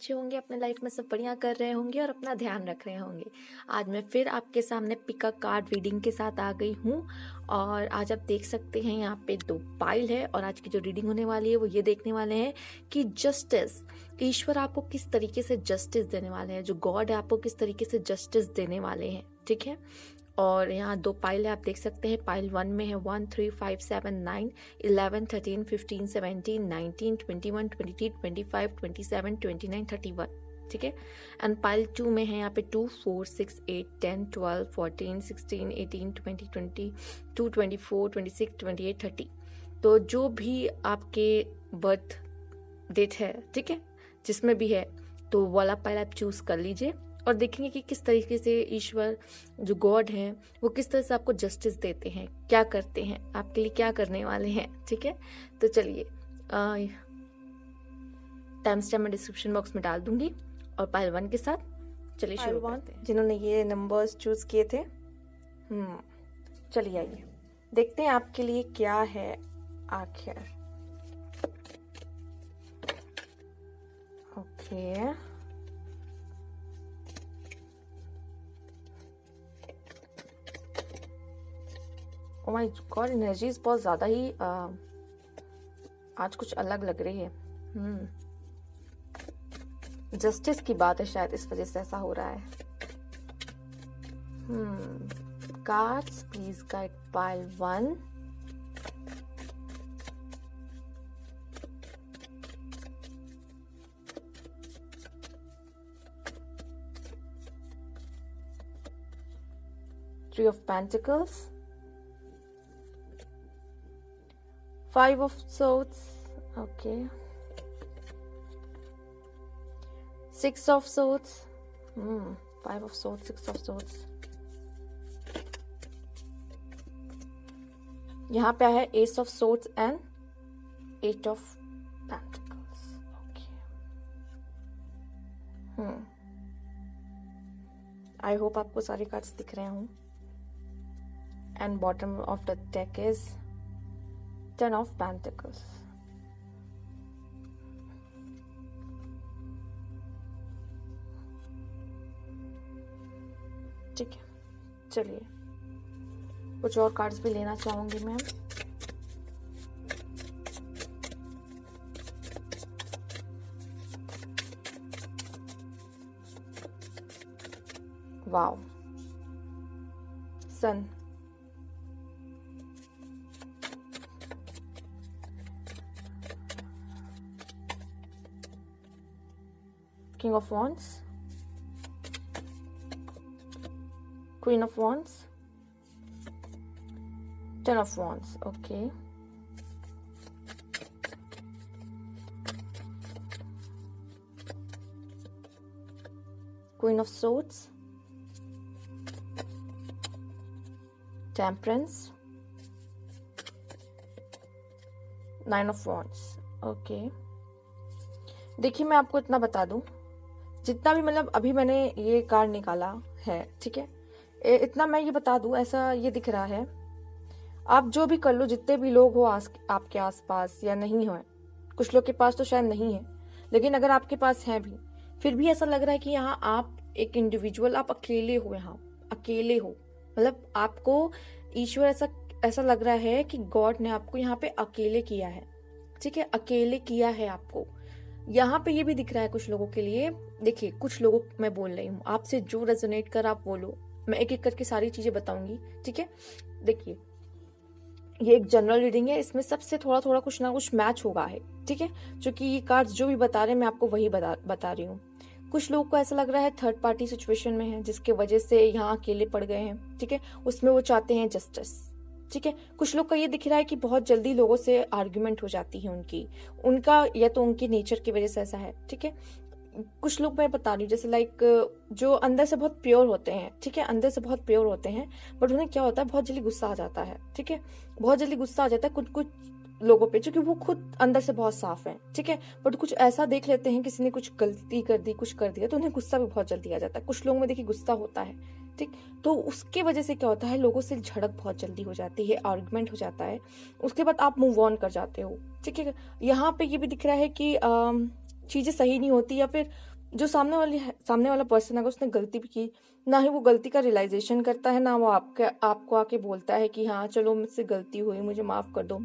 अच्छे होंगे, अपने लाइफ में सब बढ़िया कर रहे होंगे और अपना ध्यान रख रहे होंगे। आज मैं फिर आपके सामने पिक अ कार्ड रीडिंग के साथ आ गई हूँ और आज आप देख सकते हैं यहाँ पे 2 पाइल है और आज की जो रीडिंग होने वाली है वो ये देखने वाले हैं कि जस्टिस, ईश्वर आपको किस तरीके से जस्टिस देने वाले हैं, जो गॉड है आपको किस तरीके से जस्टिस देने वाले हैं। ठीक है, और यहाँ 2 पाइल है, आप देख सकते हैं। पाइल 1 में है 1 3 5 7 9 11 13 15 17 19 21 23 25 27 29 31। ठीक है, एंड पाइल 2 में है यहाँ पे 2 4 6 8 10 12 14 16 18 20 22 24 26 28 30। तो जो भी आपके बर्थ डेट है, ठीक है, जिसमें भी है, तो वो वाला पाइल आप चूज कर लीजिए और देखेंगे कि किस तरीके से ईश्वर जो गॉड हैं वो किस तरह से आपको जस्टिस देते हैं, क्या करते हैं, आपके लिए क्या करने वाले हैं। ठीक है, तो चलिए टाइम स्टैम्प मैं डिस्क्रिप्शन बॉक्स में डाल दूंगी और पाइल 1 के साथ चलिए शुरू करते हैं। जिन्होंने ये नंबर्स चूज किए थे, चलिए आइए देखते हैं आपके लिए क्या है आखिर। Okay, oh my God, energies बहुत ज्यादा ही आज कुछ अलग लग रही है। जस्टिस की बात है शायद, इस वजह से ऐसा हो रहा है। Cards please guide pile 1। Three of Pentacles, 5 of Swords, okay, 6 of Swords, 5 of Swords, 6 of Swords। यहाँ पे है Ace of Swords and 8 of Pentacles, okay। I hope आपको सारे कार्ड्स दिख रहे हों। And bottom of the deck is 10 of Pentacles। ठीक है, चलिए कुछ और कार्ड्स भी लेना चाहूंगी मैं। Wow, sun, King of Wands, Queen of Wands, 10 of Wands, okay, Queen of Swords, Temperance, 9 of Wands, okay। देखिए मैं आपको इतना बता दूं, जितना भी मतलब अभी मैंने ये कार्ड निकाला है, ठीक है, इतना मैं ये बता दूं, ऐसा ये दिख रहा है, आप जो भी कर लो, जितने भी लोग हो आपके आसपास या नहीं हो, कुछ लोग के पास तो शायद नहीं है, लेकिन अगर आपके पास है भी, फिर भी ऐसा लग रहा है कि यहाँ आप एक इंडिविजुअल, आप अकेले हो, यहाँ अकेले हो, मतलब आपको ईश्वर ऐसा लग रहा है कि गॉड ने आपको यहाँ पे अकेले किया है। ठीक है, अकेले किया है आपको। यहाँ पे ये भी दिख रहा है कुछ लोगों के लिए। देखिए, कुछ लोगों मैं बोल रही हूँ, आपसे जो रेजोनेट कर आप वो लो, मैं एक एक करके सारी चीजें बताऊंगी। ठीक है, देखिए ये एक जनरल रीडिंग है, इसमें सबसे थोड़ा थोड़ा कुछ ना कुछ मैच होगा है। ठीक है, क्योंकि ये कार्ड्स जो भी बता रहे हैं मैं आपको वही बता रही हूँ। कुछ लोगों को ऐसा लग रहा है थर्ड पार्टी सिचुएशन में है, जिसके वजह से यहाँ अकेले पड़ गए हैं। ठीक है, उसमें वो चाहते हैं जस्टिस। ठीक है, कुछ लोग का ये दिख रहा है कि बहुत जल्दी लोगों से आर्ग्यूमेंट हो जाती है उनका या तो उनकी नेचर की वजह से ऐसा है। ठीक है, कुछ लोग मैं बता रही हूँ जैसे लाइक जो अंदर से बहुत प्योर होते हैं। ठीक है, अंदर से बहुत प्योर होते हैं, बट उन्हें क्या होता है, बहुत जल्दी गुस्सा आ जाता है। ठीक है, बहुत जल्दी गुस्सा आ जाता है कुछ लोगों पे, क्योंकि वो खुद अंदर से बहुत साफ है। ठीक है, बट कुछ ऐसा देख लेते हैं किसी ने कुछ गलती कर दी, कुछ कर दिया, तो उन्हें गुस्सा भी बहुत जल्दी आ जाता है। कुछ लोगों में देखिए गुस्सा होता है। ठीक, तो उसके वजह से क्या होता है, लोगों से झड़प बहुत जल्दी हो जाती है, आर्गुमेंट हो जाता है, उसके बाद आप मूव ऑन कर जाते हो। ठीक है, यहाँ पे ये भी दिख रहा है कि चीजें सही नहीं होती, या फिर जो सामने वाला पर्सन अगर उसने गलती भी की, ना ही वो गलती का रियलाइजेशन करता है, ना वो आपको आके बोलता है कि हाँ चलो मुझसे गलती हुई, मुझे माफ कर दो,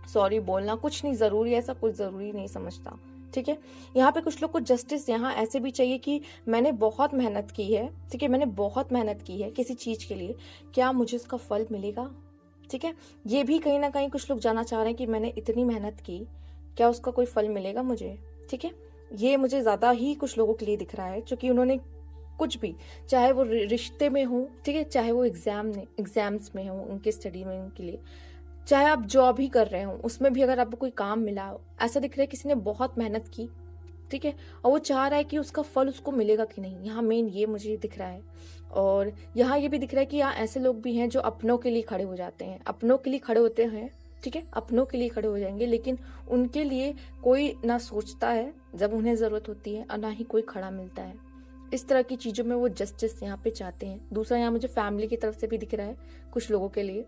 सॉरी बोलना कुछ नहीं जरूरी, ऐसा कुछ जरूरी नहीं समझता। ठीक है, यहाँ पे कुछ लोग को जस्टिस यहाँ ऐसे भी चाहिए कि मैंने बहुत मेहनत की है, ठीक है, मैंने बहुत मेहनत की है किसी चीज के लिए, क्या मुझे उसका फल मिलेगा? ठीक है, ये भी कहीं ना कहीं कुछ लोग जानना चाह रहे हैं कि मैंने इतनी मेहनत की, क्या उसका कोई फल मिलेगा मुझे? ठीक है, ये मुझे ज्यादा ही कुछ लोगों के लिए दिख रहा है, क्योंकि उन्होंने कुछ भी, चाहे वो रिश्ते में हो, ठीक है, चाहे वो एग्जाम्स में हो उनके स्टडी में उनके लिए, चाहे आप जॉब ही कर रहे हो उसमें भी अगर आपको कोई काम मिला हो, ऐसा दिख रहा है किसी ने बहुत मेहनत की, ठीक है, और वो चाह रहा है कि उसका फल उसको मिलेगा कि नहीं, यहाँ मेन ये मुझे दिख रहा है। और यहाँ ये भी दिख रहा है कि यहाँ ऐसे लोग भी हैं जो अपनों के लिए खड़े हो जाते हैं, अपनों के लिए खड़े होते हैं, ठीक है, अपनों के लिए खड़े हो जाएंगे, लेकिन उनके लिए कोई ना सोचता है जब उन्हें जरूरत होती है, और ना ही कोई खड़ा मिलता है। इस तरह की चीजों में वो जस्टिस यहाँ पे चाहते हैं। दूसरा यहाँ मुझे फैमिली की तरफ से भी दिख रहा है, कुछ लोगों के लिए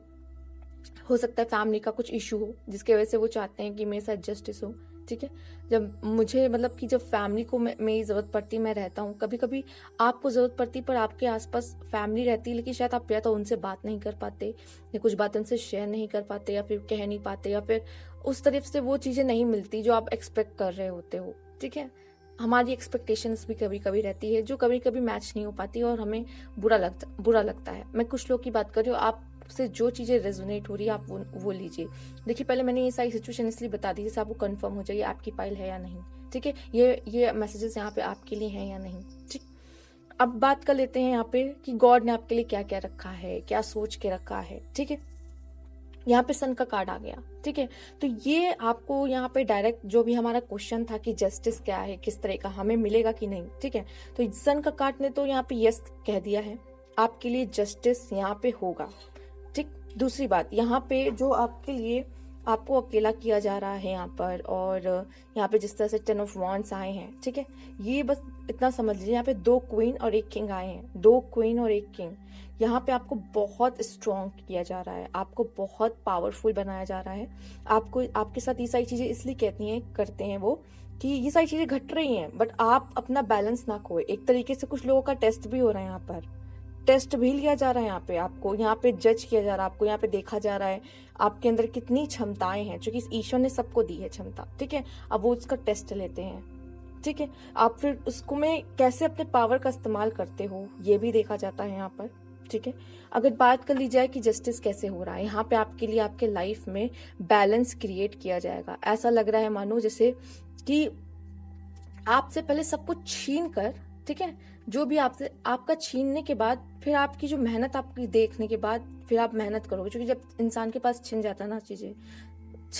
हो सकता है फैमिली का कुछ इशू हो जिसके वजह से वो चाहते हैं कि मेरे साथ जस्टिस हो। ठीक है, जब मुझे मतलब कि जब फैमिली को मेरी जरूरत पड़ती, मैं रहता हूँ, कभी कभी आपको जरूरत पड़ती पर आपके आसपास फैमिली रहती है, लेकिन शायद आप या तो उनसे बात नहीं कर पाते, या कुछ बातें उनसे शेयर नहीं कर पाते, या फिर कह नहीं पाते, या फिर उस तरफ से वो चीजें नहीं मिलती जो आप एक्सपेक्ट कर रहे होते हो। ठीक है, हमारी एक्सपेक्टेशंस भी कभी कभी रहती है जो कभी कभी मैच नहीं हो पाती और हमें बुरा लगता है। मैं कुछ लोग की बात कर रही हूँ, आपसे जो चीजें रेजोनेट हो रही है आप वो लीजिए। देखिए, पहले मैंने ये सारी सिचुएशन इसलिए बता दी जैसे आपको कंफर्म हो जाए आपकी फाइल है या नहीं। ठीक है, ये मैसेजेस यहाँ पे आपके लिए हैं या नहीं। ठीक, अब बात कर लेते हैं यहाँ पे कि गॉड ने आपके लिए क्या क्या रखा है, क्या सोच के रखा है। ठीक है, यहाँ पे सन का कार्ड आ गया। ठीक है, तो ये आपको यहाँ पे डायरेक्ट जो भी हमारा क्वेश्चन था कि जस्टिस क्या है, किस तरह का हमें मिलेगा कि नहीं, ठीक है, तो सन का कार्ड ने तो यहाँ पे यस कह दिया है, आपके लिए जस्टिस यहाँ पे होगा। ठीक, दूसरी बात, यहाँ पे जो आपके लिए आपको अकेला किया जा रहा है यहाँ पर, और यहाँ पे जिस तरह से 10 ऑफ वांड्स आए हैं, ठीक है, ये बस इतना समझ लीजिए, यहाँ पे 2 क्वीन और 1 किंग आए हैं, 2 क्वीन और 1 किंग। यहाँ पे आपको बहुत स्ट्रॉन्ग किया जा रहा है, आपको बहुत पावरफुल बनाया जा रहा है। आपको आपके साथ ये सारी चीजें इसलिए कहती हैं, करते हैं वो, कि ये सारी चीजें घट रही हैं बट आप अपना बैलेंस ना खोए। एक तरीके से कुछ लोगों का टेस्ट भी हो रहा है यहाँ पर, टेस्ट भी लिया जा रहा है यहाँ पे, आपको यहाँ पे जज किया जा रहा है, आपको यहाँ पे देखा जा रहा है आपके अंदर कितनी क्षमताएं हैं, क्योंकि ईश्वर ने सबको दी है क्षमता। ठीक है, अब वो उसका टेस्ट लेते हैं। ठीक है, आप फिर उसको में कैसे अपने पावर का इस्तेमाल करते हो ये भी देखा जाता है यहाँ पर। ठीक है, अगर बात कर ली जाए कि जस्टिस कैसे हो रहा है, यहाँ पे आपके लिए आपके लाइफ में बैलेंस क्रिएट किया जाएगा। ऐसा लग रहा है मानो जैसे कि आपसे पहले सब कुछ छीन कर, ठीक है, जो भी आपसे आपका छीनने के बाद फिर आपकी जो मेहनत आपकी देखने के बाद फिर आप मेहनत करोगे, क्योंकि जब इंसान के पास छिन जाता है ना चीजें,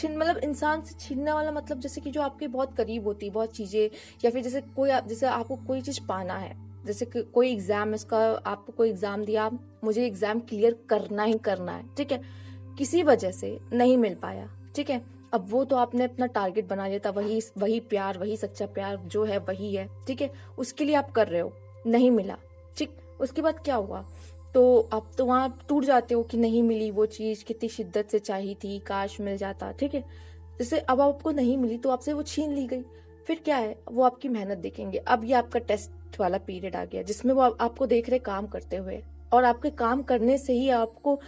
मतलब इंसान से छीनने वाला मतलब जैसे कि जो आपके बहुत करीब होती है बहुत चीजें, या फिर जैसे जैसे आपको कोई चीज पाना है, जैसे कि कोई एग्जाम, इसका आपको कोई एग्जाम दिया, मुझे एग्जाम क्लियर करना ही करना है, ठीक है, किसी वजह से नहीं मिल पाया, ठीक है, अब वो तो आपने अपना टारगेट बना लिया था, वही प्यार, वही सच्चा प्यार जो है वही है, ठीक है, उसके लिए आप कर रहे हो, नहीं मिला, ठीक, उसके बाद क्या हुआ, तो आप तो वहां टूट जाते हो कि नहीं मिली वो चीज, कितनी शिद्दत से चाहिए थी, काश मिल जाता, ठीक है, जैसे अब आपको नहीं मिली तो आपसे वो छीन ली गई, फिर क्या है, वो आपकी मेहनत देखेंगे। अब ये आपका टेस्ट वाला पीरियड आ गया जिसमें वो आपको देख रहे काम करते हुए, और आपके काम करने से ही आपको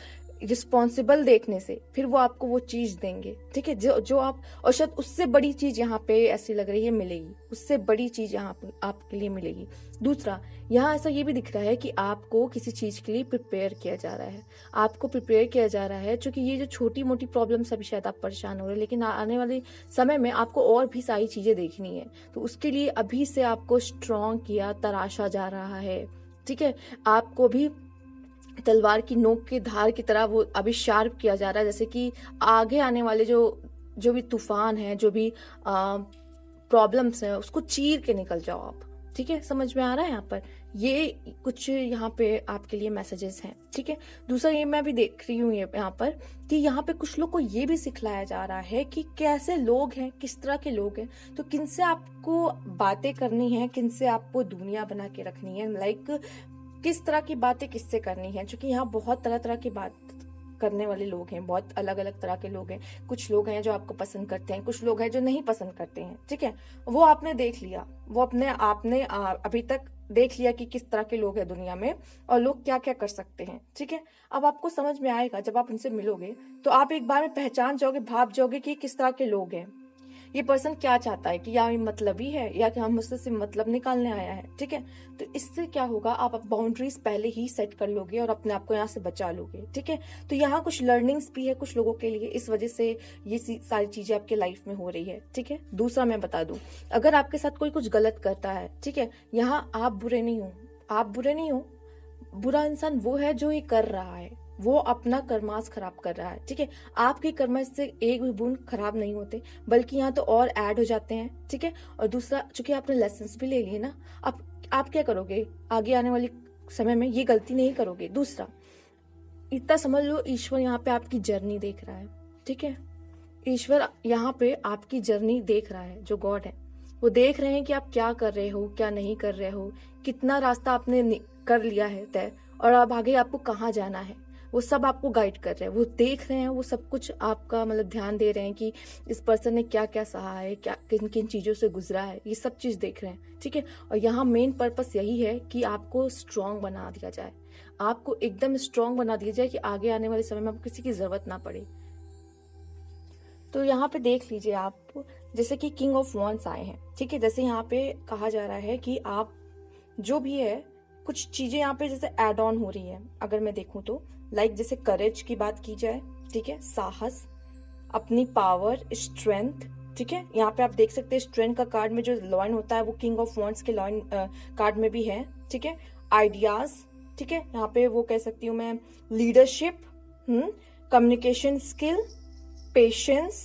रिस्पॉन्सिबल देखने से फिर वो आपको वो चीज देंगे, ठीक है, जो आप, और शायद उससे बड़ी चीज यहाँ पे ऐसी लग रही है मिलेगी, उससे बड़ी चीज यहाँ पे आपके लिए मिलेगी। दूसरा, यहाँ ऐसा ये भी दिख रहा है कि आपको किसी चीज के लिए प्रिपेयर किया जा रहा है, आपको प्रिपेयर किया जा रहा है, क्योंकि ये जो छोटी मोटी प्रॉब्लम से अभी शायद आप परेशान हो रहे हैं, लेकिन आने वाले समय में आपको और भी सारी चीजें देखनी है, तो उसके लिए अभी से आपको स्ट्रॉन्ग किया तराशा जा रहा है, ठीक है, आपको भी तलवार की नोक की धार की तरह वो अभी शार्प किया जा रहा है, जैसे कि आगे आने वाले जो भी तूफान है, जो भी प्रॉब्लम्स है, उसको चीर के निकल जाओ आप, ठीक है, समझ में आ रहा है यहाँ पर, ये कुछ यहाँ पे आपके लिए मैसेजेस हैं, ठीक है। दूसरा, ये मैं भी देख रही हूँ यहाँ पर कि यहाँ पे कुछ लोग को ये भी सिखलाया जा रहा है कि कैसे लोग हैं, किस तरह के लोग हैं, तो किनसे आपको बातें करनी है, किनसे आपको दुनिया बना के रखनी है, लाइक किस तरह की बातें किससे करनी है, क्योंकि यहाँ बहुत तरह तरह की बात करने वाले लोग हैं, बहुत अलग अलग तरह के लोग हैं। कुछ लोग हैं जो आपको पसंद करते हैं, कुछ लोग हैं जो नहीं पसंद करते हैं, ठीक है। वो आपने देख लिया, वो अपने आपने अभी तक देख लिया कि किस तरह के लोग हैं दुनिया में और लोग क्या क्या कर सकते हैं, ठीक है। अब आपको समझ में आएगा, जब आप उनसे मिलोगे तो आप एक बार में पहचान जाओगे, भाप जाओगे कि किस तरह के लोग हैं, ये पर्सन क्या चाहता है, कि या ये मतलबी है या कि हम मुझसे सिर्फ मतलब निकालने आया है, ठीक है। तो इससे क्या होगा, आप बाउंड्रीज पहले ही सेट कर लोगे और अपने आप को यहाँ से बचा लोगे, ठीक है। तो यहाँ कुछ लर्निंग्स भी है कुछ लोगों के लिए, इस वजह से ये सारी चीजें आपके लाइफ में हो रही है, ठीक है। दूसरा मैं बता दूं, अगर आपके साथ कोई कुछ गलत करता है, ठीक है, यहाँ आप बुरे नहीं हो, आप बुरे नहीं हो, बुरा इंसान वो है जो ये कर रहा है, वो अपना कर्मास खराब कर रहा है, ठीक है। आपके कर्म इससे एक भी बूंद खराब नहीं होते, बल्कि यहाँ तो और ऐड हो जाते हैं, ठीक है। और दूसरा, चूंकि आपने लेसन्स भी ले लिए ना, अब आप क्या करोगे, आगे आने वाले समय में ये गलती नहीं करोगे। दूसरा, इतना समझ लो, ईश्वर यहाँ पे आपकी जर्नी देख रहा है, ठीक है। ईश्वर यहाँ पे आपकी जर्नी देख रहा है, जो गॉड है वो देख रहे हैं कि आप क्या कर रहे हो, क्या नहीं कर रहे हो, कितना रास्ता आपने कर लिया है तय, और अब आगे आपको कहाँ जाना है, वो सब आपको गाइड कर रहे हैं, वो देख रहे हैं, वो सब कुछ आपका मतलब ध्यान दे रहे हैं कि इस पर्सन ने क्या क्या सहा है, क्या किन किन चीजों से गुजरा है, ये सब चीज देख रहे हैं, ठीक है। और यहाँ मेन पर्पस यही है कि आपको स्ट्रांग बना दिया जाए, आपको एकदम स्ट्रांग बना दिया जाए कि आगे आने वाले समय में आपको किसी की जरूरत ना पड़े। तो यहाँ पे देख लीजिए आप, जैसे कि किंग ऑफ वॉन्ड्स आए हैं, ठीक है। जैसे यहाँ पे कहा जा रहा है कि आप जो भी है, कुछ चीजें यहाँ पे जैसे एड ऑन हो रही है, अगर मैं देखूं तो लाइक जैसे करेज की बात की जाए, ठीक है, साहस, अपनी पावर, स्ट्रेंथ, ठीक है। यहाँ पे आप देख सकते हैं स्ट्रेंथ का कार्ड में जो लॉइन होता है वो किंग ऑफ वॉन्ड्स के लॉइन कार्ड में भी है, ठीक है। आइडियाज, ठीक है, यहाँ पे वो कह सकती हूँ मैं, leadership, communication skill, patience,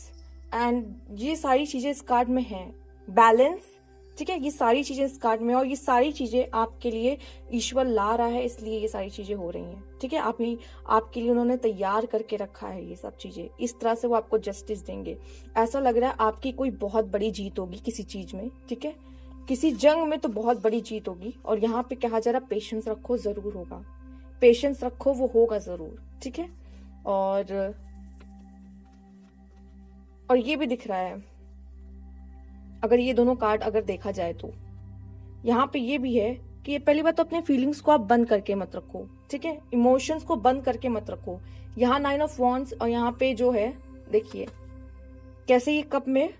and ये सारी चीजें इस कार्ड में हैं। बैलेंस, ठीक है, ये सारी चीजें इस कार्ड में, और ये सारी चीजें आपके लिए ईश्वर ला रहा है, इसलिए ये सारी चीजें हो रही हैं, ठीक है। आपके लिए उन्होंने तैयार करके रखा है ये सब चीजें, इस तरह से वो आपको जस्टिस देंगे। ऐसा लग रहा है आपकी कोई बहुत बड़ी जीत होगी किसी चीज में, ठीक है, किसी जंग में तो बहुत बड़ी जीत होगी। और यहाँ पे कहा जा रहा है पेशेंस रखो, जरूर होगा, पेशेंस रखो, वो होगा जरूर, ठीक है। और ये भी दिख रहा है, अगर ये दोनों कार्ड अगर देखा जाए तो यहाँ पे ये भी है कि पहली बात तो अपने फीलिंग्स को आप बंद करके मत रखो, ठीक है, इमोशंस को बंद करके मत रखो। यहाँ 9 ऑफ वॉन्ड्स, और यहाँ पे जो है देखिए कैसे ये कप में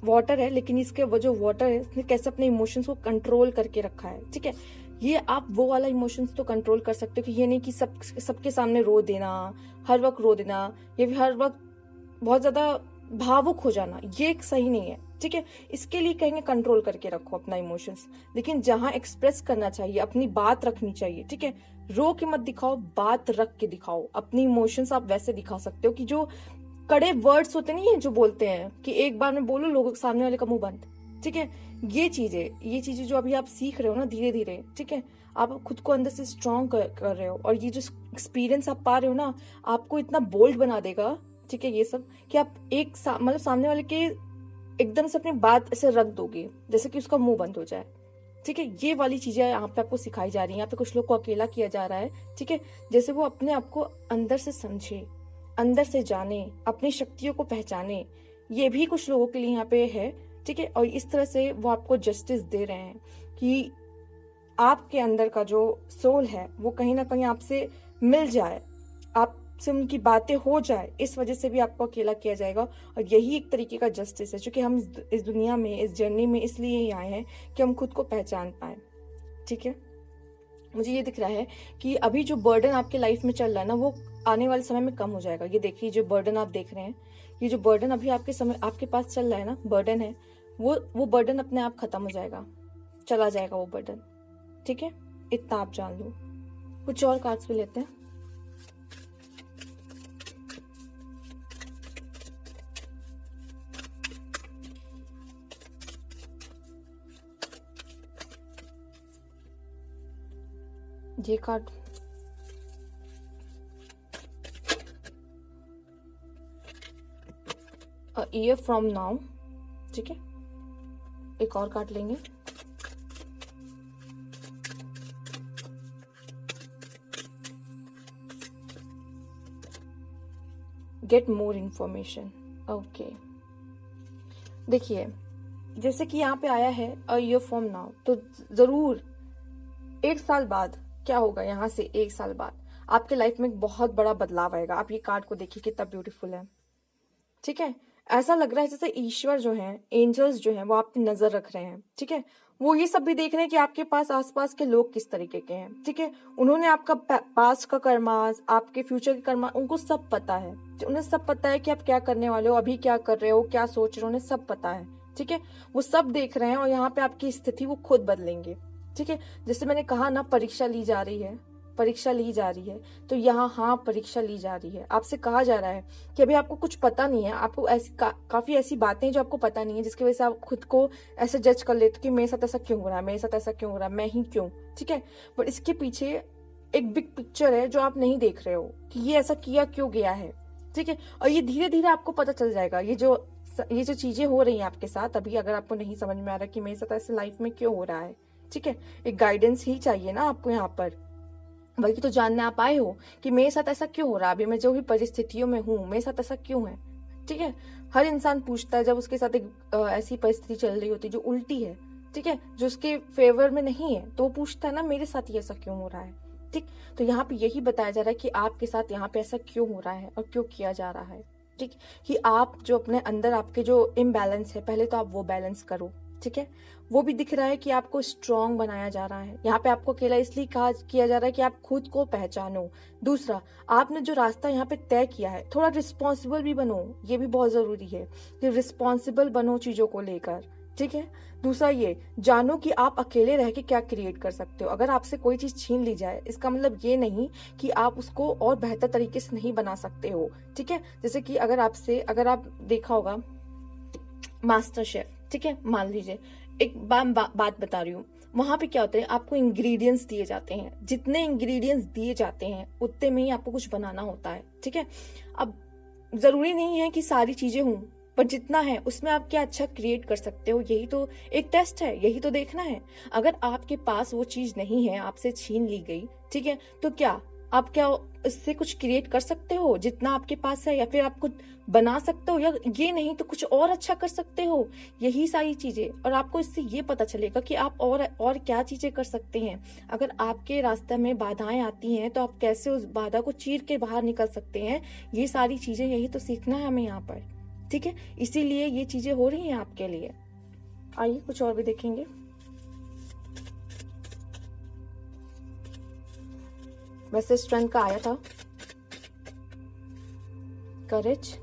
वाटर है, लेकिन इसके वो जो वाटर है इसने कैसे अपने इमोशंस को कंट्रोल करके रखा है, ठीक है। ये आप वो वाला इमोशंस तो कंट्रोल कर सकते हो कि ये नहीं कि सबके सामने रो देना, हर वक्त रो देना, या फिर हर वक्त बहुत ज्यादा भावुक हो जाना, ये सही नहीं है, ठीक है। इसके लिए कहेंगे कंट्रोल करके रखो अपना इमोशंस, लेकिन जहां एक्सप्रेस करना चाहिए, अपनी बात रखनी चाहिए, ठीक है। रो के मत दिखाओ, बात रख के दिखाओ। अपनी इमोशंस आप वैसे दिखा सकते हो कि जो कड़े वर्ड्स होते नहीं है, जो बोलते हैं कि एक बार में बोलो, लोगों के सामने वाले का मुंह बंद, ठीक है। ये चीजें जो अभी आप सीख रहे हो ना धीरे धीरे, ठीक है, आप खुद को अंदर से स्ट्रांग कर रहे हो, और ये जो एक्सपीरियंस आप पा रहे हो ना, आपको इतना बोल्ड बना देगा, ठीक है, ये सब कि आप मतलब सामने वाले के एकदम से अपनी बात ऐसे रख दोगे जैसे कि उसका मुंह बंद हो जाए, ठीक है। ये वाली चीजें यहाँ पे आपको सिखाई जा रही है। यहाँ पे कुछ लोग को अकेला किया जा रहा है, ठीक है, जैसे वो अपने आप को अंदर से समझे, अंदर से जाने, अपनी शक्तियों को पहचाने, ये भी कुछ लोगों के लिए यहाँ पे है, ठीक है। और इस तरह से वो आपको जस्टिस दे रहे हैं कि आपके अंदर का जो सोल है वो कहीं ना कहीं आपसे मिल जाए, आपसे उनकी बातें हो जाए, इस वजह से भी आपको अकेला किया जाएगा। और यही एक तरीके का जस्टिस है, क्योंकि हम इस दुनिया में, इस जर्नी में इसलिए ही आए हैं कि हम खुद को पहचान पाए, ठीक है। मुझे ये दिख रहा है कि अभी जो बर्डन आपके लाइफ में चल रहा है ना, वो आने वाले समय में कम हो जाएगा। ये देखिए, जो बर्डन आप देख रहे हैं, ये जो बर्डन अभी आपके पास चल रहा है ना, बर्डन है, वो बर्डन अपने आप खत्म हो जाएगा, चला जाएगा वो बर्डन, ठीक है, इतना आप जान लो। कुछ और कार्ड्स भी लेते हैं। ये card, a year from now, ठीक है। एक और कार्ड लेंगे। Get more information. ओके, देखिए जैसे कि यहाँ पे आया है अ ईयर फ्रॉम नाउ, तो जरूर 1 साल बाद क्या होगा, यहाँ से 1 साल बाद आपके लाइफ में एक बहुत बड़ा बदलाव आएगा। आप ये कार्ड को देखिए कितना ब्यूटीफुल है, ठीक है। ऐसा लग रहा है जैसे ईश्वर जो है, एंजल्स जो है, वो आपकी नजर रख रहे हैं, ठीक है। वो ये सब भी देख रहे हैं कि आपके पास आसपास के लोग किस तरीके के हैं, ठीक है। उन्होंने आपका पास्ट का कर्मास, आपके फ्यूचर के कर्मा, उनको सब पता है। उन्हें सब पता है कि आप क्या करने वाले हो, अभी क्या कर रहे हो, क्या सोच रहे हो, उन्हें सब पता है, ठीक है। वो सब देख रहे हैं और यहाँ पे आपकी स्थिति वो खुद बदलेंगे, ठीक है। जैसे मैंने कहा ना, परीक्षा ली जा रही है, परीक्षा ली जा रही है, तो यहाँ हाँ परीक्षा ली जा रही है। आपसे कहा जा रहा है कि अभी आपको कुछ पता नहीं है, आपको ऐसी काफी ऐसी बातें जो आपको पता नहीं है, जिसकी वजह से आप खुद को ऐसे जज कर लेते हो कि मेरे साथ ऐसा क्यों हो रहा है, मेरे साथ ऐसा क्यों हो रहा है, मैं ही क्यों, ठीक है। बट इसके पीछे एक बिग पिक्चर है जो आप नहीं देख रहे हो कि ये ऐसा किया क्यों गया है, ठीक है। और ये धीरे धीरे आपको पता चल जाएगा। ये जो चीजें हो रही हैं आपके साथ अभी, अगर आपको नहीं समझ में आ रहा कि मेरे साथ ऐसे लाइफ में क्यों हो रहा है, ठीक है, एक गाइडेंस ही चाहिए ना आपको यहाँ पर। बल्कि तो जानने आप आए हो कि मेरे साथ ऐसा क्यों हो रहा है, अभी मैं जो भी परिस्थितियों में हूँ मेरे साथ ऐसा क्यों है, ठीक है। हर इंसान पूछता है जब उसके साथ एक ऐसी परिस्थिति चल रही होती है जो उल्टी है, ठीक है, जो उसके फेवर में नहीं है, तो वो पूछता है ना मेरे साथ ही ऐसा क्यों हो रहा है, ठीक। तो यहाँ पे यही बताया जा रहा है कि आपके साथ यहाँ पे ऐसा क्यों हो रहा है और क्यों किया जा रहा है, ठीक। कि आप जो अपने अंदर आपके जो इम्बैलेंस है, पहले तो आप वो बैलेंस करो, ठीक है। वो भी दिख रहा है कि आपको स्ट्रांग बनाया जा रहा है। यहाँ पे आपको अकेला इसलिए कहा किया जा रहा है कि आप खुद को पहचानो। दूसरा, आपने जो रास्ता यहाँ पे तय किया है, थोड़ा रिस्पॉन्सिबल भी बनो, ये भी बहुत जरूरी है कि रिस्पॉन्सिबल बनो चीजों को लेकर, ठीक है। दूसरा, ये जानो कि आप अकेले रह के क्या क्रिएट कर सकते हो। अगर आपसे कोई चीज छीन ली जाए, इसका मतलब ये नहीं कि आप उसको और बेहतर तरीके से नहीं बना सकते हो, ठीक है। जैसे कि अगर आप देखा होगा मास्टर शेफ, ठीक है, मान लीजिए एक बात बता रही हूँ, वहां पे क्या होता है, आपको इंग्रेडिएंट्स दिए जाते हैं, जितने इंग्रेडिएंट्स दिए जाते हैं उतने में ही आपको कुछ बनाना होता है, ठीक है। अब जरूरी नहीं है कि सारी चीजें हों, पर जितना है उसमें आप क्या अच्छा क्रिएट कर सकते हो, यही तो एक टेस्ट है, यही तो देखना है। अगर आपके पास वो चीज नहीं है, आपसे छीन ली गई, ठीक है, तो क्या आप इससे कुछ क्रिएट कर सकते हो जितना आपके पास है, या फिर आप कुछ बना सकते हो, या ये नहीं तो कुछ और अच्छा कर सकते हो, यही सारी चीजें। और आपको इससे ये पता चलेगा कि आप और क्या चीजें कर सकते हैं। अगर आपके रास्ते में बाधाएं आती हैं तो आप कैसे उस बाधा को चीर के बाहर निकल सकते हैं, ये सारी चीजें, यही तो सीखना है हमें यहाँ पर, ठीक है। इसीलिए ये चीजें हो रही हैं आपके लिए। आइए कुछ और भी देखेंगे। वैसे स्ट्रेंथ का आया था करेज,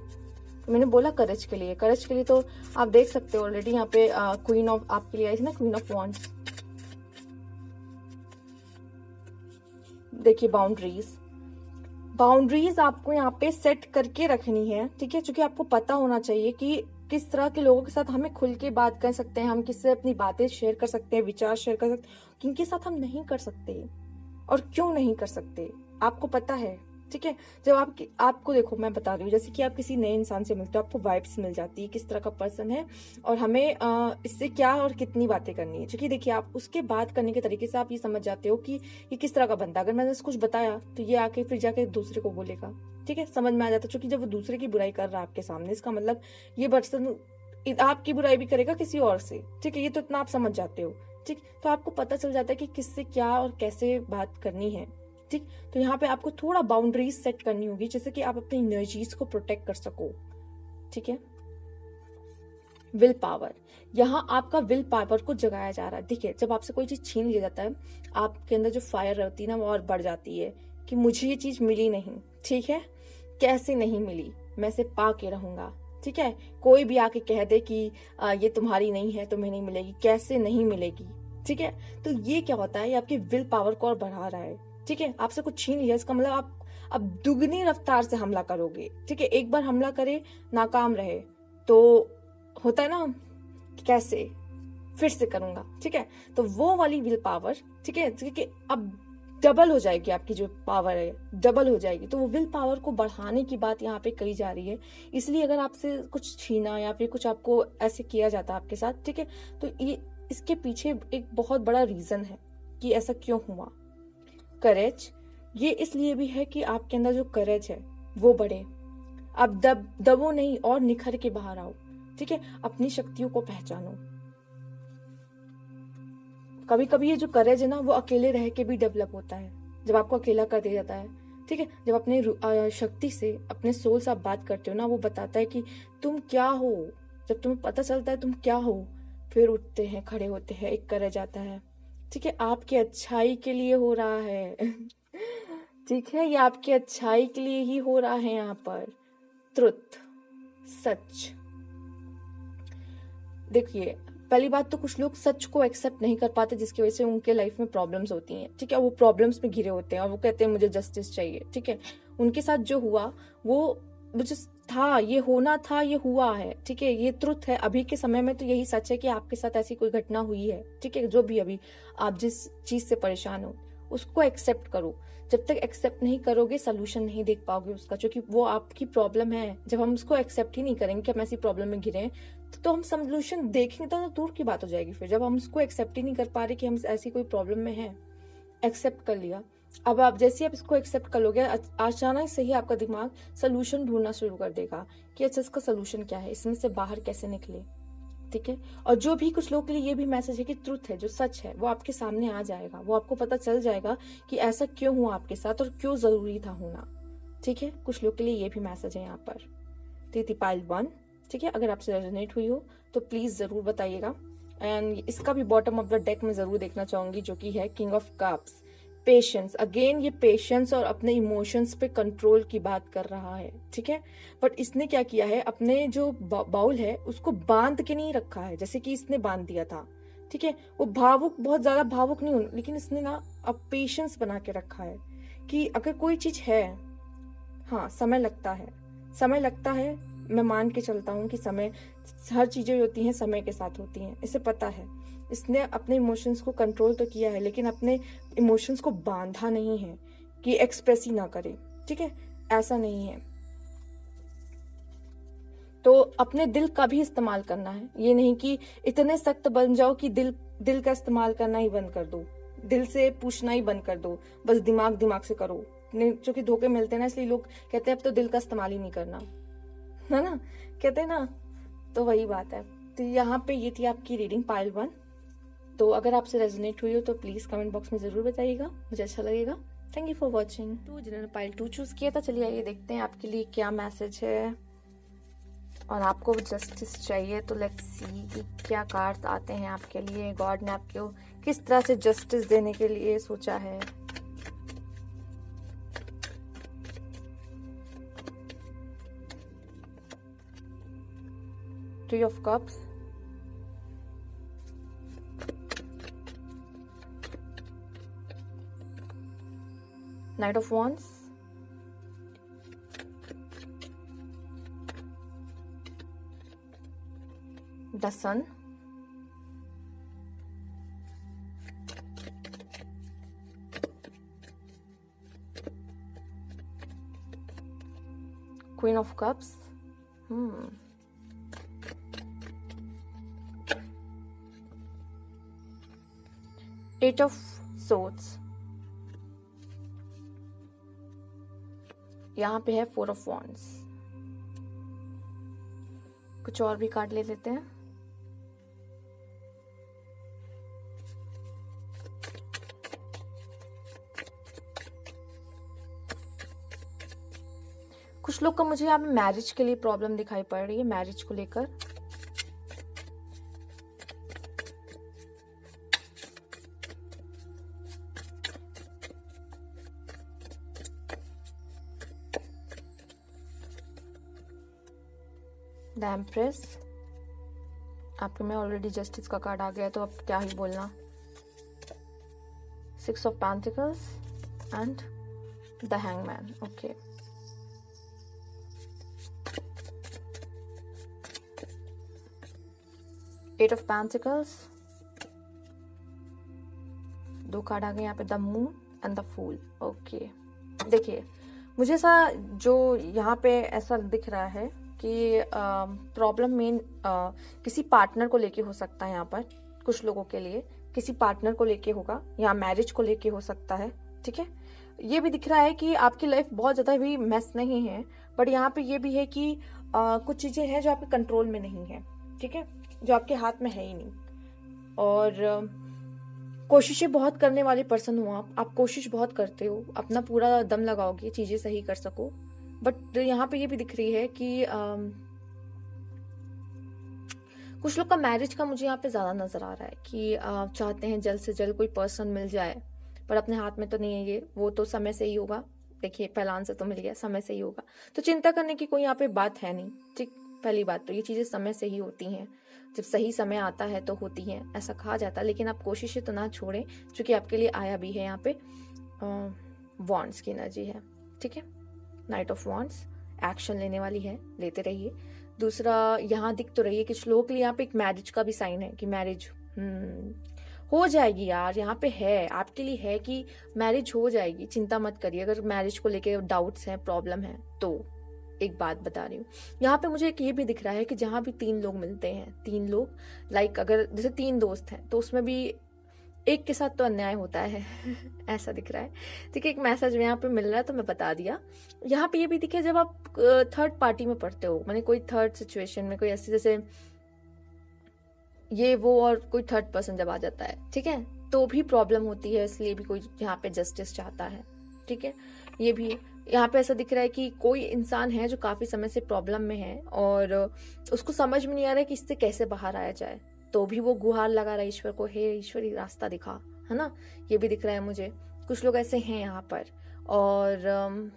मैंने बोला करेज के लिए तो आप देख सकते हो ऑलरेडी यहाँ पे क्वीन ऑफ आपके लिए आई थी ना, क्वीन ऑफ वॉन्ड्स। देखिए बाउंड्रीज आपको यहाँ पे सेट करके रखनी है, ठीक है। क्योंकि आपको पता होना चाहिए कि किस तरह के लोगों के साथ हमें खुल के बात कर सकते हैं, हम किससे अपनी बातें शेयर कर सकते हैं, विचार शेयर कर सकते हैं, किनके साथ हम नहीं कर सकते और क्यों नहीं कर सकते, आपको पता है, ठीक है। जब आपको देखो, मैं बता रही हूँ, जैसे कि आप किसी नए इंसान से मिलते हो, आपको वाइब्स मिल जाती है किस तरह का पर्सन है और हमें इससे क्या और कितनी बातें करनी है। क्योंकि देखिए, आप उसके बात करने के तरीके से आप ये समझ जाते हो कि ये किस तरह का बंदा। अगर मैंने कुछ बताया तो ये आके फिर जाके दूसरे को बोलेगा, ठीक है, समझ में आ जाता है। क्योंकि जब वो दूसरे की बुराई कर रहा है आपके सामने, इसका मतलब ये पर्सन आपकी बुराई भी करेगा किसी और से, ठीक है। ये तो इतना आप समझ जाते हो, ठीक। तो आपको पता चल जाता है कि किससे क्या और कैसे बात करनी है, ठीक। तो यहाँ पे आपको थोड़ा बाउंड्रीज सेट करनी होगी, जैसे कि आप अपनी एनर्जीज को प्रोटेक्ट कर सको, ठीक है। विल पावर, यहाँ आपका विल पावर को जगाया जा रहा है। देखिए, जब आपसे कोई चीज छीन लिया जाता है, आपके अंदर जो फायर रहती है ना, वो और बढ़ जाती है कि मुझे ये चीज मिली नहीं, ठीक है, कैसे नहीं मिली, मैं इसे पा के रहूंगा, ठीक है। कोई भी आके कह दे कि ये तुम्हारी नहीं है, तुम्हें नहीं मिलेगी, कैसे नहीं मिलेगी, ठीक है। तो ये क्या होता है, ये आपकी विल पावर को और बढ़ा रहा है, ठीक है। आपसे कुछ छीन लिया, इसका मतलब आप अब दुगनी रफ्तार से हमला करोगे, ठीक है। एक बार हमला करे, नाकाम रहे तो होता है ना कैसे, फिर से करूंगा, ठीक है। तो वो वाली विल पावर, ठीक है, कि अब डबल हो जाएगी, आपकी जो पावर है डबल हो जाएगी। तो वो विल पावर को बढ़ाने की बात यहाँ पे कही जा रही है। इसलिए अगर आपसे कुछ छीना या फिर कुछ आपको ऐसे किया जाता है आपके साथ, ठीक है, तो ये इसके पीछे एक बहुत बड़ा रीजन है कि ऐसा क्यों हुआ। करेज, ये इसलिए भी है कि आपके अंदर जो करेज है वो बढ़े, आप दबो नहीं और निखर के बाहर आओ, ठीक है। अपनी शक्तियों को पहचानो। कभी कभी ये जो करेज है ना, वो अकेले रह के भी डेवलप होता है, जब आपको अकेला कर दिया जाता है, ठीक है। जब अपने शक्ति से, अपने सोल से आप बात करते हो ना, वो बताता है कि तुम क्या हो। जब तुम्हें पता चलता है तुम क्या हो, फिर उठते हैं, खड़े होते हैं, एक करेज आता है, ठीक है। आपकी अच्छाई के लिए हो रहा है ठीक है, ये आपकी अच्छाई के लिए ही हो रहा है। यहाँ पर ट्रुथ, सच। देखिए, पहली बात तो कुछ लोग सच को एक्सेप्ट नहीं कर पाते, जिसकी वजह से उनके लाइफ में प्रॉब्लम्स होती हैं, ठीक है। वो प्रॉब्लम्स में घिरे होते हैं और वो कहते हैं मुझे जस्टिस चाहिए, ठीक है। उनके साथ जो हुआ वो मुझे था, ये होना था, ये हुआ है, ठीक है। ये ट्रुथ है। अभी के समय में तो यही सच है कि आपके साथ ऐसी कोई घटना हुई है, ठीक है। जो भी अभी आप जिस चीज से परेशान हो, उसको एक्सेप्ट करो। जब तक एक्सेप्ट नहीं करोगे, सोल्यूशन नहीं देख पाओगे उसका, क्योंकि वो आपकी प्रॉब्लम है। जब हम उसको एक्सेप्ट ही नहीं करेंगे कि हम ऐसी प्रॉब्लम में घिरे हैं, तो हम सोल्यूशन देखेंगे तो दूर की बात हो जाएगी। फिर जब हम उसको एक्सेप्ट ही नहीं कर पा रहे कि हम ऐसी कोई प्रॉब्लम में हैं, एक्सेप्ट कर लिया, अब आप जैसे आप इसको एक्सेप्ट कर लोगे, अचानक से ही आपका दिमाग सोल्यूशन ढूंढना शुरू कर देगा कि अच्छा इसका सोल्यूशन क्या है, इसमें से बाहर कैसे निकले, ठीक है। और जो भी कुछ लोगों के लिए ये भी मैसेज है कि ट्रुथ है, जो सच है, वो आपके सामने आ जाएगा। वो आपको पता चल जाएगा कि ऐसा क्यों हुआ आपके साथ और क्यों जरूरी था होना, ठीक है। कुछ लोग के लिए ये भी मैसेज है यहाँ पर। तो पाइल 1, ठीक है। अगर आपसे रेजोनेट हुई हो तो प्लीज जरूर बताइएगा। एंड इसका भी बॉटम ऑफ द डेक में जरूर देखना चाहूंगी, जो कि है king of cups, patience. Again ये पेशेंस और अपने इमोशंस पे कंट्रोल की बात कर रहा है, ठीक है। बट इसने क्या किया है, अपने जो बाउल है उसको बांध के नहीं रखा है, जैसे कि इसने बांध दिया था, ठीक है। वो भावुक, बहुत ज्यादा भावुक नहीं हो, लेकिन इसने ना अब पेशेंस बना के रखा है कि अगर कोई चीज है, हाँ समय लगता है, समय लगता है। मैं मान के चलता हूँ कि समय, हर चीजें होती हैं समय के साथ होती हैं, इसे पता है। इसने अपने इमोशंस को कंट्रोल तो किया है, लेकिन अपने इमोशंस को बांधा नहीं है कि एक्सप्रेस ही ना करे, ठीक है। ऐसा नहीं है। तो अपने दिल का भी इस्तेमाल करना है। ये नहीं कि इतने सख्त बन जाओ कि दिल का इस्तेमाल करना ही बंद कर दो, दिल से पूछना ही बंद कर दो, बस दिमाग से करो। क्योंकि धोखे मिलते हैं ना, इसलिए लोग कहते हैं अब तो दिल का इस्तेमाल ही नहीं करना, है ना, कहते हैं ना। तो वही बात है। तो यहाँ पे ये थी आपकी रीडिंग पाइल 1। तो अगर आपसे रेजोनेट हुई हो तो प्लीज कमेंट बॉक्स में जरूर बताइएगा, मुझे अच्छा लगेगा। Thank you for watching. तो जिन्होंने पाइल 2 चूज किया था, चलिए आइए देखते हैं आपके लिए क्या मैसेज है। और आपको जस्टिस चाहिए, तो लेट्स सी कि क्या कार्ड आते हैं आपके लिए। गॉड ने आपको किस तरह से जस्टिस देने के लिए सोचा है। Three of Cups, Knight of Wands, the Sun, Queen of Cups, Eight of Swords, यहाँ पे है 4 of Wands। कुछ और भी कार्ड ले लेते हैं। कुछ लोग का मुझे यहाँ पे मैरिज के लिए प्रॉब्लम दिखाई पड़ रही है, मैरिज को लेकर। द एम्प्रेस, आपके में ऑलरेडी जस्टिस का कार्ड आ गया है, तो अब क्या ही बोलना। 6 of Pentacles and the hangman. Okay, Eight of Pentacles, 2 card आ गए यहाँ पे, the moon and the fool. Okay, देखिए मुझे ऐसा जो यहाँ पे ऐसा दिख रहा है कि प्रॉब्लम मेन किसी पार्टनर को लेके हो सकता है। यहाँ पर कुछ लोगों के लिए किसी पार्टनर को लेके होगा, या मैरिज को लेके हो सकता है, ठीक है। ये भी दिख रहा है कि आपकी लाइफ बहुत ज़्यादा भी मेस नहीं है, बट यहाँ पे ये भी है कि कुछ चीज़ें हैं जो आपके कंट्रोल में नहीं है, ठीक है, जो आपके हाथ में है ही नहीं। और कोशिशें बहुत करने वाले पर्सन हो आप कोशिश बहुत करते हो, अपना पूरा दम लगाओगे चीज़ें सही कर सको, बट यहाँ पे ये भी दिख रही है कि कुछ लोग का मैरिज का मुझे यहाँ पे ज़्यादा नज़र आ रहा है कि चाहते हैं जल्द से जल्द कोई पर्सन मिल जाए, पर अपने हाथ में तो नहीं है ये, वो तो समय से ही होगा। देखिए पहला आंसर तो मिल गया, समय से ही होगा, तो चिंता करने की कोई यहाँ पे बात है नहीं, ठीक। पहली बात तो ये चीज़ें समय से ही होती हैं, जब सही समय आता है तो होती हैं, ऐसा कहा जाता है। लेकिन आप कोशिशें तो ना छोड़ें, क्योंकि आपके लिए आया भी है यहाँ पे वॉन्ड्स की एनर्जी है, ठीक है, नाइट ऑफ वॉन्ड्स, एक्शन लेने वाली है, लेते रहिए। दूसरा यहाँ दिख तो रही है कि लोगों के लिए यहाँ पे एक मैरिज का भी साइन है कि मैरिज हो जाएगी यार, यहाँ पे है आपके लिए, है कि मैरिज हो जाएगी, चिंता मत करिए। अगर मैरिज को लेके डाउट्स हैं, प्रॉब्लम है, तो एक बात बता रही हूँ, यहाँ पे मुझे एक ये भी दिख रहा है कि जहाँ भी 3 लोग मिलते हैं, 3 लोग, लाइक अगर जैसे 3 दोस्त हैं तो उसमें भी एक के साथ तो अन्याय होता है ऐसा दिख रहा है, ठीक है। एक मैसेज में यहाँ पे मिल रहा है तो मैं बता दिया। यहाँ पे ये भी दिखे जब आप थर्ड पार्टी में पढ़ते हो, माने कोई थर्ड सिचुएशन में, कोई ऐसे जैसे ये वो और कोई थर्ड पर्सन जब आ जाता है, ठीक है, तो भी प्रॉब्लम होती है, इसलिए भी कोई यहाँ पे जस्टिस चाहता है, ठीक है। ये भी यहाँ पे ऐसा दिख रहा है कि कोई इंसान है जो काफी समय से प्रॉब्लम में है और उसको समझ में नहीं आ रहा है कि इससे कैसे बाहर आया जाए, तो भी वो गुहार लगा रहा है ईश्वर को, हे ईश्वर ही रास्ता दिखा, है ना। ये भी दिख रहा है मुझे, कुछ लोग ऐसे हैं यहाँ पर। और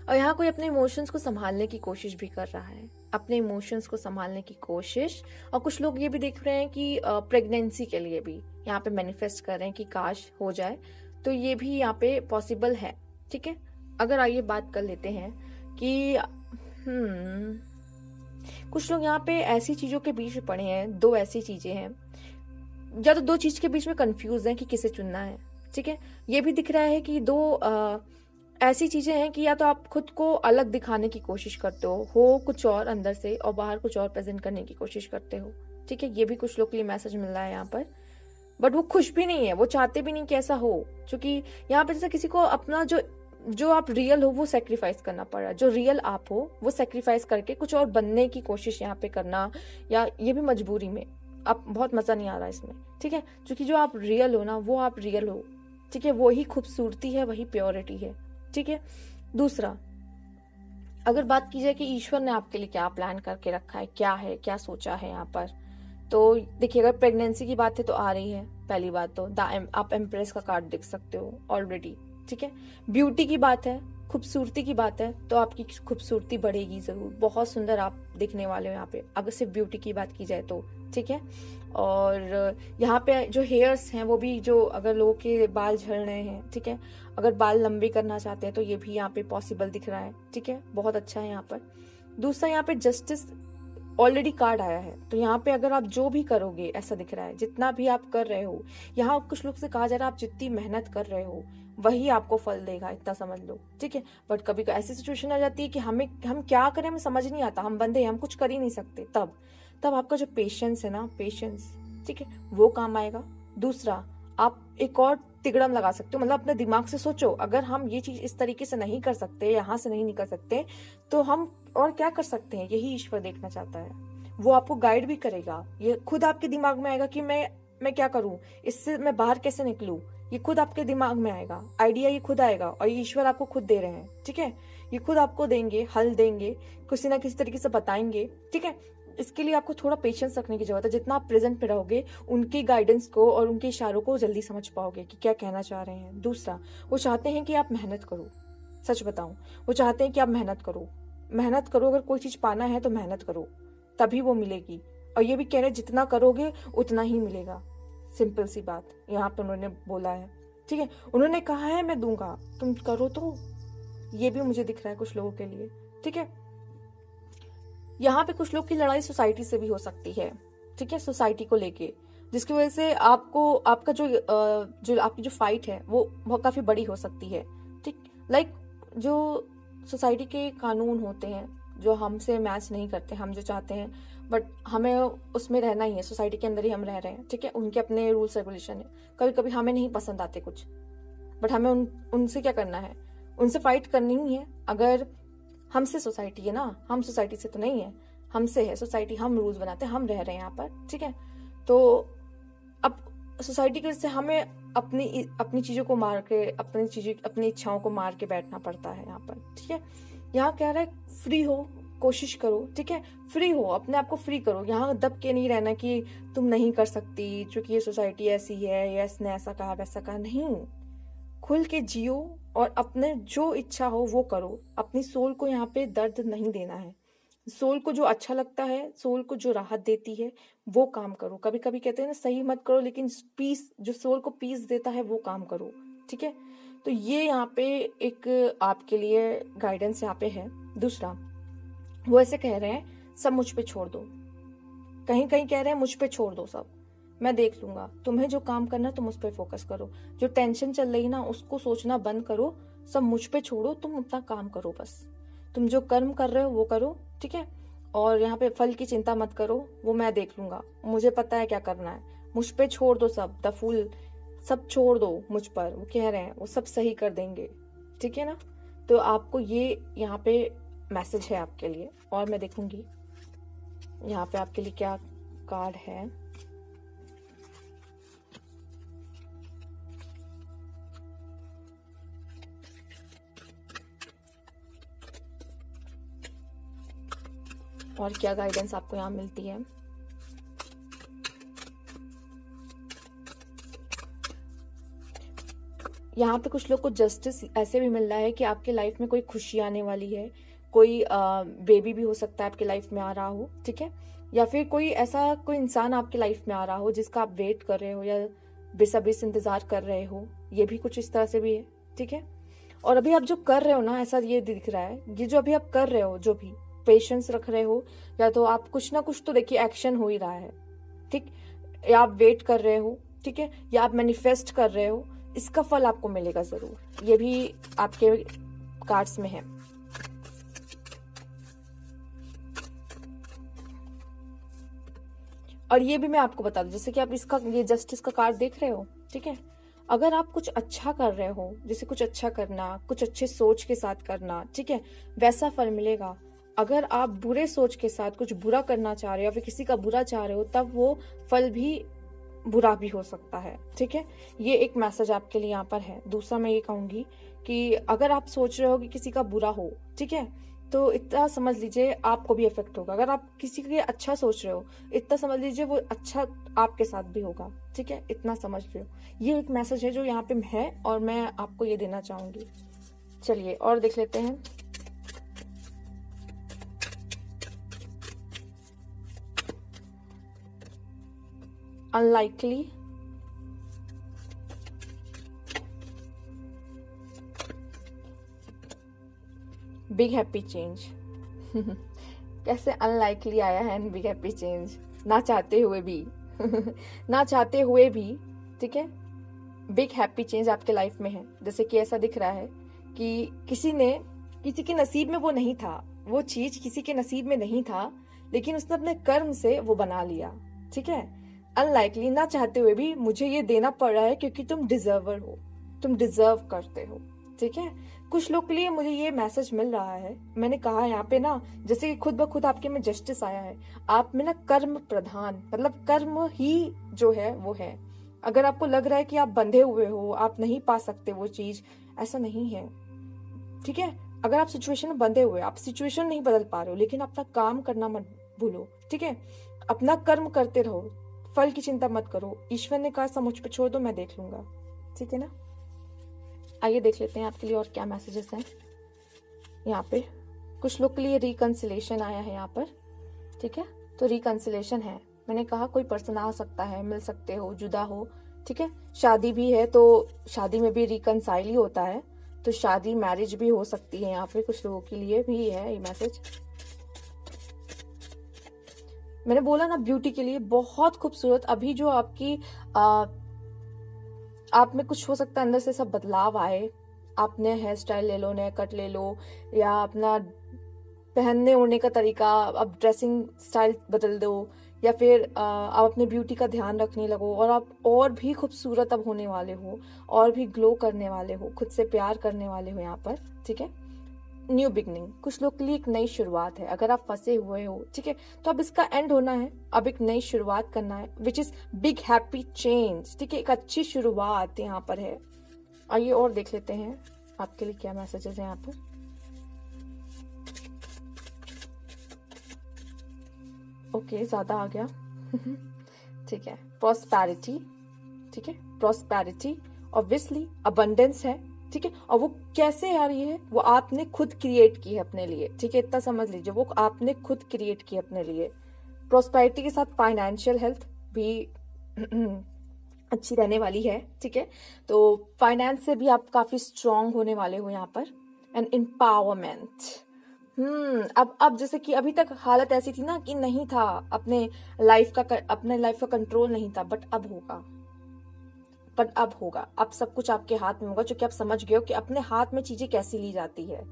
यहाँ कोई अपने इमोशंस को संभालने की कोशिश भी कर रहा है, अपने इमोशंस को संभालने की कोशिश। और कुछ लोग ये भी देख रहे हैं कि प्रेगनेंसी के लिए भी यहाँ पे मैनिफेस्ट कर रहे हैं कि काश हो जाए, तो ये भी यहाँ पे पॉसिबल है, ठीक है। अगर आइए बात कर लेते हैं कि कुछ लोग यहाँ पे ऐसी चीजों के बीच में पड़े हैं, 2 ऐसी चीजें हैं, या तो 2 चीज के बीच में कंफ्यूज हैं कि किसे चुनना है, ठीक है। ये भी दिख रहा है कि 2 ऐसी चीजें हैं कि या तो आप खुद को अलग दिखाने की कोशिश करते हो कुछ और अंदर से, और बाहर कुछ और प्रेजेंट करने की कोशिश करते हो, ठीक है। ये भी कुछ लोग के लिए मैसेज मिल रहा है यहाँ पर, बट वो खुश भी नहीं है, वो चाहते भी नहीं कि ऐसा हो, क्योंकि यहाँ पे जैसे किसी को अपना जो आप रियल हो वो सेक्रीफाइस करना पड़ रहा है, जो रियल आप हो वो सेक्रीफाइस करके कुछ और बनने की कोशिश यहाँ पे करना, या ये भी मजबूरी में, अब बहुत मजा नहीं आ रहा इसमें, ठीक है। क्योंकि जो आप रियल हो ना, वो आप रियल हो, ठीक है, वही खूबसूरती है, वही प्योरिटी है, ठीक है। दूसरा, अगर बात की जाए कि ईश्वर ने आपके लिए क्या प्लान करके रखा है, क्या है, क्या सोचा है यहाँ पर, तो देखिए अगर प्रेगनेंसी की बात है तो आ रही है, पहली बात तो आप एम्प्रेस का कार्ड देख सकते हो ऑलरेडी, ठीक है। ब्यूटी की बात है, खूबसूरती की बात है, तो आपकी खूबसूरती बढ़ेगी जरूर, बहुत सुंदर आप दिखने वाले हो यहाँ पे, अगर सिर्फ ब्यूटी की बात की जाए तो, ठीक है। और यहाँ पे जो हेयर्स हैं वो भी, जो अगर लोगों के बाल झड़ रहे हैं, ठीक है, अगर बाल लंबे करना चाहते हैं तो ये भी यहाँ पे पॉसिबल दिख रहा है, ठीक है, बहुत अच्छा है यहाँ पर। दूसरा, यहाँ पे जस्टिस ऑलरेडी कार्ड आया है, तो यहाँ पे अगर आप जो भी करोगे, ऐसा दिख रहा है, जितना भी आप कर रहे हो, यहाँ कुछ लोग से कहा जा रहा है आप जितनी मेहनत कर रहे हो वही आपको फल देगा, इतना समझ लो, ठीक है। बट कभी ऐसी सिचुएशन आ जाती है कि हम क्या करें, हमें समझ नहीं आता, हम बंदे, हम कुछ कर ही नहीं सकते, तब आपका जो पेशेंस है ना, पेशेंस, ठीक है, वो काम आएगा। दूसरा, आप एक और तिगड़म लगा सकते हो, मतलब अपने दिमाग से सोचो, अगर हम ये चीज इस तरीके से नहीं कर सकते, यहाँ से नहीं निकल सकते, तो हम और क्या कर सकते हैं, यही ईश्वर देखना चाहता है, वो आपको गाइड भी करेगा। ये खुद आपके दिमाग में आएगा कि मैं क्या करूं, इससे मैं बाहर कैसे निकलूं, ये खुद आपके दिमाग में आएगा, आइडिया ये खुद आएगा, और ये ईश्वर आपको खुद दे रहे हैं, ठीक है। ये खुद आपको देंगे, हल देंगे, किसी ना किसी तरीके से बताएंगे, ठीक है। इसके लिए आपको थोड़ा पेशेंस रखने की जरूरत है, जितना आप प्रेजेंट पे रहोगे उनकी गाइडेंस को और उनके इशारों को जल्दी समझ पाओगे कि क्या कहना चाह रहे हैं। दूसरा, वो चाहते हैं कि आप मेहनत करो, सच बताऊं, वो चाहते हैं कि आप मेहनत करो, अगर कोई चीज पाना है तो मेहनत करो, तभी वो मिलेगी। और ये भी कह रहे जितना करोगे उतना ही मिलेगा, सिंपल सी बात यहाँ पे उन्होंने बोला है, ठीक है। उन्होंने कहा है मैं दूंगा, तुम करो, तो ये भी मुझे दिख रहा है कुछ लोगों के लिए, ठीक है। यहाँ पे कुछ लोग की लड़ाई सोसाइटी से भी हो सकती है, ठीक है, सोसाइटी को लेके, जिसकी वजह से आपका जो आपकी जो फाइट है वो बहुत काफी बड़ी हो सकती है, ठीक। लाइक जो सोसाइटी के कानून होते हैं जो हमसे मैच नहीं करते, हम जो चाहते हैं बट हमें उसमें रहना ही है, सोसाइटी के अंदर ही हम रह रहे हैं, ठीक है, उनके अपने रूल्स रेगुलेशन है, कभी कभी हमें नहीं पसंद आते कुछ, बट हमें उनसे क्या करना है, उनसे फाइट करनी ही है। अगर हमसे सोसाइटी है ना, हम सोसाइटी से तो नहीं है, हमसे है सोसाइटी, हम रूल्स बनाते हैं, हम रह रहे हैं यहाँ पर, ठीक है। तो अब सोसाइटी की वजह से हमें अपनी चीजों को मार के, अपनी इच्छाओं को मार के बैठना पड़ता है यहाँ पर, ठीक है। यहाँ कह रहा है फ्री हो, कोशिश करो, ठीक है, फ्री हो, अपने आप को फ्री करो। यहाँ दब के नहीं रहना कि तुम नहीं कर सकती क्योंकि ये सोसाइटी ऐसी है, या इसने ऐसा कहा वैसा कहा, नहीं। खुल के जियो और अपने जो इच्छा हो वो करो। अपनी सोल को यहाँ पे दर्द नहीं देना है। सोल को जो अच्छा लगता है, सोल को जो राहत देती है वो काम करो। कभी कभी कहते हैं ना सही मत करो, लेकिन पीस, जो सोल को पीस देता है वो काम करो, ठीक है। तो ये यहाँ पे एक आपके लिए गाइडेंस यहाँ पे है। दूसरा, वो ऐसे कह रहे हैं सब मुझ पे छोड़ दो, कहीं कहीं कह रहे हैं मुझ पे छोड़ दो सब, मैं देख लूंगा, तुम्हें जो काम करना तुम उस पर फोकस करो, जो टेंशन चल रही ना उसको सोचना बंद करो, सब मुझ पे छोड़ो, तुम अपना काम करो, बस तुम जो कर्म कर रहे हो वो करो, ठीक है। और यहाँ पे फल की चिंता मत करो, वो मैं देख लूंगा, मुझे पता है क्या करना है, मुझ पे छोड़ दो सब, द फूल सब छोड़ दो मुझ पर, वो कह रहे हैं वो सब सही कर देंगे, ठीक है ना। तो आपको ये यहाँ पे मैसेज है आपके लिए। और मैं देखूंगी यहाँ पे आपके लिए क्या कार्ड है। और क्या गाइडेंस आपको यहाँ मिलती है। यहाँ पे कुछ लोग को जस्टिस ऐसे भी मिल रहा है कि आपके लाइफ में कोई खुशी आने वाली है, कोई बेबी भी हो सकता है आपके लाइफ में आ रहा हो, ठीक है। या फिर कोई ऐसा कोई इंसान आपके लाइफ में आ रहा हो जिसका आप वेट कर रहे हो या बेसब्री से इंतजार कर रहे हो, ये भी कुछ इस तरह से भी है, ठीक है। और अभी आप जो कर रहे हो ना, ऐसा ये दिख रहा है, ये जो अभी आप कर रहे हो, जो भी पेशेंस रख रहे हो, या तो आप कुछ ना कुछ तो देखिए एक्शन हो ही रहा है, ठीक, या आप वेट कर रहे हो, ठीक है, या आप मैनिफेस्ट कर रहे हो, इसका फल आपको मिलेगा जरूर, ये भी आपके कार्ड्स में है। और ये भी मैं आपको बता दूं, जैसे कि आप इसका ये जस्टिस का कार्ड देख रहे हो, ठीक है, अगर आप कुछ अच्छा कर रहे हो, जैसे कुछ अच्छा करना, कुछ अच्छे सोच के साथ करना, ठीक है, वैसा फल मिलेगा। अगर आप बुरे सोच के साथ कुछ बुरा करना चाह रहे हो या फिर किसी का बुरा चाह रहे हो, तब वो फल भी बुरा भी हो सकता है, ठीक है। ये एक मैसेज आपके लिए यहाँ पर है। दूसरा मैं ये कहूंगी कि अगर आप सोच रहे हो कि किसी का बुरा हो, ठीक है, तो इतना समझ लीजिए आपको भी इफेक्ट होगा। अगर आप किसी के अच्छा सोच रहे हो, इतना समझ लीजिए वो अच्छा आपके साथ भी होगा, ठीक है, इतना समझ रहे हो। ये एक मैसेज है जो यहाँ पे है और मैं आपको ये देना चाहूंगी। चलिए और देख लेते हैं। Unlikely, big happy change. कैसे अनलाइकली आया है बिग हैप्पी चेंज, ना चाहते हुए भी ना चाहते हुए भी, ठीक है, बिग हैप्पी चेंज आपके लाइफ में है। जैसे कि ऐसा दिख रहा है कि किसी के नसीब में वो नहीं था, वो चीज किसी के नसीब में नहीं था, लेकिन उसने अपने कर्म से वो बना लिया, ठीक है। अनलाइकली, ना चाहते हुए भी मुझे ये देना पड़ रहा है क्योंकि तुम डिजर्वर हो, तुम डिजर्व करते हो, ठीक है। कुछ लोग के लिए मुझे ये मैसेज मिल रहा है, मैंने कहा यहाँ पे ना, जैसे कि खुद ब खुद आपके में जस्टिस आया है, आप में ना कर्म प्रधान, मतलब कर्म ही जो है वो है। अगर आपको लग रहा है कि आप बंधे हुए हो, आप नहीं पा सकते वो चीज, ऐसा नहीं है, ठीक है। अगर आप सिचुएशन में बंधे हुए, आप सिचुएशन नहीं बदल पा रहे हो, लेकिन अपना काम करना मत भूलो, ठीक है, अपना कर्म करते रहो, फल की चिंता मत करो। ईश्वर ने कहा सब मुझ पे छोड़ दो, मैं देख लूंगा, ठीक है ना। आइए देख लेते हैं आपके लिए और क्या मैसेजेस हैं। यहाँ पे कुछ लोग के लिए रिकंसिलेशन आया है यहाँ पर, ठीक है। तो रिकंसिलेशन है, मैंने कहा कोई पर्सन आ सकता है, मिल सकते हो, जुदा हो, ठीक है। शादी भी है तो शादी में भी रिकंसाइल ही होता है, तो शादी मैरिज भी हो सकती है। यहाँ पे कुछ लोगों के लिए भी है ये मैसेज। मैंने बोला ना ब्यूटी के लिए बहुत खूबसूरत, अभी जो आपकी आप में कुछ हो सकता है अंदर से सब बदलाव आए। आपने हेयर स्टाइल ले लो, नया कट ले लो, या अपना पहनने ओढ़ने का तरीका, अब ड्रेसिंग स्टाइल बदल दो, या फिर आप अपने ब्यूटी का ध्यान रखने लगो और आप और भी खूबसूरत अब होने वाले हो, और भी ग्लो करने वाले हो, खुद से प्यार करने वाले हो यहाँ पर, ठीक है। न्यू बिगनिंग कुछ लोग के लिए एक नई शुरुआत है। अगर आप फंसे हुए हो, ठीक है, तो अब इसका एंड होना है, अब एक नई शुरुआत करना है, which is big happy change, ठीक है। एक अच्छी शुरुआत यहाँ पर है। आइए और देख लेते हैं आपके लिए क्या मैसेजेस हैं यहाँ पर। ओके, ज्यादा आ गया ठीक है। प्रॉस्पेरिटी, ठीक है, प्रॉस्पेरिटी ऑब्वियसली अबंडेंस है, ठीक है। और वो कैसे आ रही है, वो आपने खुद क्रिएट की है अपने लिए, ठीक है, इतना समझ लीजिए, वो आपने खुद क्रिएट की है अपने लिए। प्रॉस्पेरिटी के साथ फाइनेंशियल हेल्थ भी अच्छी रहने वाली है, ठीक है। तो फाइनेंस से भी आप काफी स्ट्रांग होने वाले हो यहाँ पर। एंड एम्पावरमेंट, अब जैसे कि अभी तक हालत ऐसी थी ना कि नहीं था, अपने लाइफ का कंट्रोल नहीं था, बट अब होगा, अब सब कुछ आपके हाथ में होगा, क्योंकि आप समझ गए हो कि अपने हाथ में चीजें कैसी ली जाती है।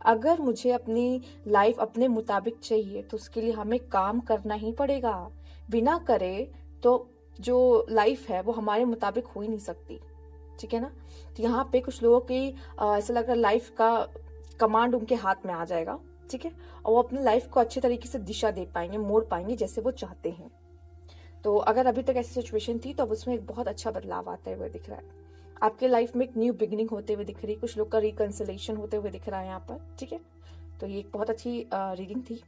अगर मुझे अपनी लाइफ अपने मुताबिक चाहिए तो उसके लिए हमें काम करना ही पड़ेगा। बिना करे तो जो लाइफ है वो हमारे मुताबिक हो ही नहीं सकती, ठीक है ना। तो यहाँ पे कुछ लोगों की ऐसा लग रहा है लाइफ का कमांड उनके हाथ में आ जाएगा, ठीक है, और वो अपनी लाइफ को अच्छे तरीके से दिशा दे पाएंगे, मोड़ पाएंगे जैसे वो चाहते हैं। तो अगर अभी तक ऐसी सिचुएशन थी तो अब उसमें एक बहुत अच्छा बदलाव आता हुए दिख रहा है। आपके लाइफ में एक न्यू बिगिनिंग होते हुए दिख रही है, कुछ लोग का रिकंसिलेशन होते हुए दिख रहा है यहाँ पर, ठीक है। तो ये एक बहुत अच्छी रीडिंग थी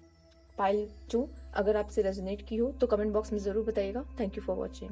पाइल 2। अगर आपसे रेजोनेट की हो तो कमेंट बॉक्स में जरूर बताइएगा। Thank you for watching.